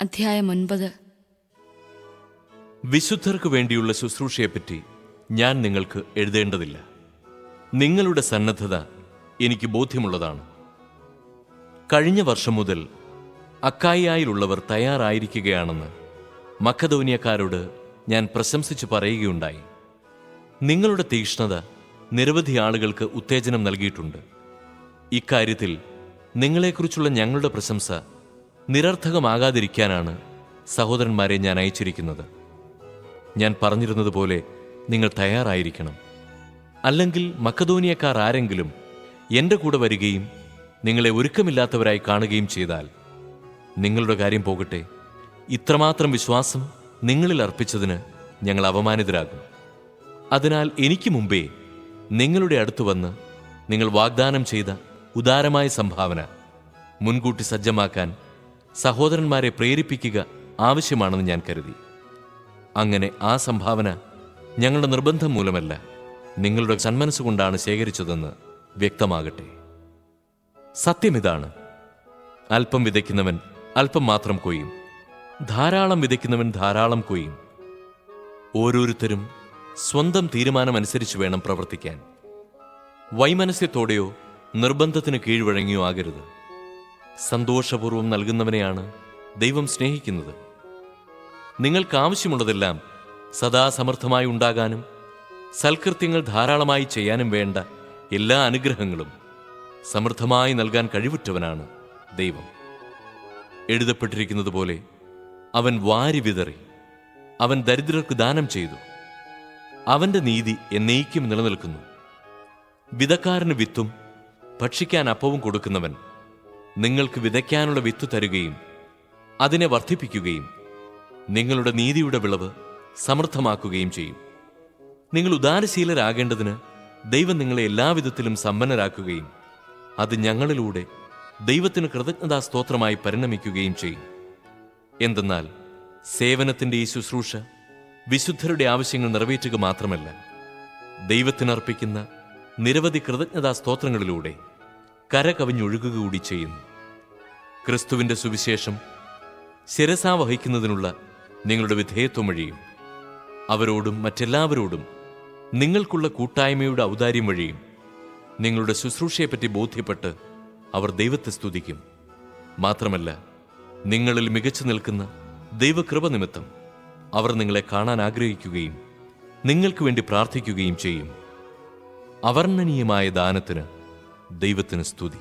അധ്യായം 9. വിശുദ്ധർക്ക് വേണ്ടിയുള്ള ശുശ്രൂഷയെപ്പറ്റി ഞാൻ നിങ്ങൾക്ക് എഴുതേണ്ടതില്ല. നിങ്ങളുടെ സന്നദ്ധത എനിക്ക് ബോധ്യമുള്ളതാണ്. കഴിഞ്ഞ വർഷം മുതൽ അക്കായിയായിലുള്ളവർ തയ്യാറായിരിക്കുകയാണെന്ന് മക്കദോനിയക്കാരോട് ഞാൻ പ്രശംസിച്ചു പറയുകയുണ്ടായി. നിങ്ങളുടെ തീക്ഷ്ണത നിരവധി ആളുകൾക്ക് ഉത്തേജനം നൽകിയിട്ടുണ്ട്. ഇക്കാര്യത്തിൽ നിങ്ങളെക്കുറിച്ചുള്ള ഞങ്ങളുടെ പ്രശംസ നിരർത്ഥകമാകാതിരിക്കാനാണ് സഹോദരന്മാരെ ഞാൻ അയച്ചിരിക്കുന്നത്. ഞാൻ പറഞ്ഞിരുന്നതുപോലെ നിങ്ങൾ തയ്യാറായിരിക്കണം. അല്ലെങ്കിൽ മക്കദോനിയക്കാർ ആരെങ്കിലും എൻ്റെ കൂടെ വരികയും നിങ്ങളെ ഒരുക്കമില്ലാത്തവരായി കാണുകയും ചെയ്താൽ നിങ്ങളുടെ കാര്യം പോകട്ടെ, ഇത്രമാത്രം വിശ്വാസം നിങ്ങളിൽ അർപ്പിച്ചതിന് ഞങ്ങൾ അപമാനിതരാകും. അതിനാൽ എനിക്ക് മുമ്പേ നിങ്ങളുടെ അടുത്ത് വന്ന് നിങ്ങൾ വാഗ്ദാനം ചെയ്ത ഉദാരമായ സംഭാവന മുൻകൂട്ടി സജ്ജമാക്കാൻ സഹോദരന്മാരെ പ്രേരിപ്പിക്കുക ആവശ്യമാണെന്ന് ഞാൻ കരുതി. അങ്ങനെ ആ സംഭാവന ഞങ്ങളുടെ നിർബന്ധം മൂലമല്ല, നിങ്ങളുടെ സന്മനസ്സുകൊണ്ടാണ് ശേഖരിച്ചതെന്ന് വ്യക്തമാകട്ടെ. സത്യമിതാണ്, അല്പം വിതയ്ക്കുന്നവൻ അല്പം മാത്രം കൊയ്യും, ധാരാളം വിതയ്ക്കുന്നവൻ ധാരാളം കൊയ്യും. ഓരോരുത്തരും സ്വന്തം തീരുമാനമനുസരിച്ച് വേണം പ്രവർത്തിക്കാൻ. വൈമനസ്യത്തോടെയോ നിർബന്ധത്തിന് കീഴ്വഴങ്ങിയോ ആകരുത്. സന്തോഷപൂർവ്വം നൽകുന്നവനെയാണ് ദൈവം സ്നേഹിക്കുന്നത്. നിങ്ങൾക്കാവശ്യമുള്ളതെല്ലാം സദാ സമർത്ഥമായി ഉണ്ടാകാനും സൽകൃത്യങ്ങൾ ധാരാളമായി ചെയ്യാനും വേണ്ട എല്ലാ അനുഗ്രഹങ്ങളും സമൃദ്ധമായി നൽകാൻ കഴിവുറ്റവനാണ് ദൈവം. എഴുതപ്പെട്ടിരിക്കുന്നത് പോലെ അവൻ വാരി വിതറി, അവൻ ദരിദ്രർക്ക് ദാനം ചെയ്തു. അവന്റെ നീതി എന്നേക്കും നിലനിൽക്കുന്നു. വിതക്കാരന് വിത്തും ഭക്ഷിക്കാൻ അപ്പവും കൊടുക്കുന്നവൻ നിങ്ങൾക്ക് വിതയ്ക്കാനുള്ള വിത്ത് തരുകയും അതിനെ വർദ്ധിപ്പിക്കുകയും നിങ്ങളുടെ നീതിയുടെ വിളവ് സമൃദ്ധമാക്കുകയും ചെയ്യും. നിങ്ങൾ ഉദാരശീലരാകേണ്ടതിന് ദൈവം നിങ്ങളെ എല്ലാവിധത്തിലും സമ്പന്നരാക്കുകയും അത് ഞങ്ങളിലൂടെ ദൈവത്തിന് കൃതജ്ഞതാസ്തോത്രമായി പരിണമിക്കുകയും ചെയ്യും. എന്തെന്നാൽ സേവനത്തിൻ്റെ ഈ ശുശ്രൂഷ വിശുദ്ധരുടെ ആവശ്യങ്ങൾ നിറവേറ്റുക മാത്രമല്ല, ദൈവത്തിനർപ്പിക്കുന്ന നിരവധി കൃതജ്ഞതാസ്തോത്രങ്ങളിലൂടെ കരകവിഞ്ഞൊഴുകുക കൂടി ചെയ്യുന്നു. ക്രിസ്തുവിൻ്റെ സുവിശേഷം ശിരസാ വഹിക്കുന്നതിനുള്ള നിങ്ങളുടെ വിധേയത്വം വഴിയും അവരോടും മറ്റെല്ലാവരോടും നിങ്ങൾക്കുള്ള കൂട്ടായ്മയുടെ ഔദാര്യം വഴിയും നിങ്ങളുടെ ശുശ്രൂഷയെപ്പറ്റി ബോധ്യപ്പെട്ട് അവർ ദൈവത്തെ സ്തുതിക്കും. മാത്രമല്ല, നിങ്ങളിൽ മികച്ചു നിൽക്കുന്ന ദൈവകൃപ നിമിത്തം അവർ നിങ്ങളെ കാണാൻ ആഗ്രഹിക്കുകയും നിങ്ങൾക്ക് വേണ്ടി പ്രാർത്ഥിക്കുകയും ചെയ്യും. അവർണ്ണനീയമായ ദാനത്തിന് ദൈവത്തിന് സ്തുതി.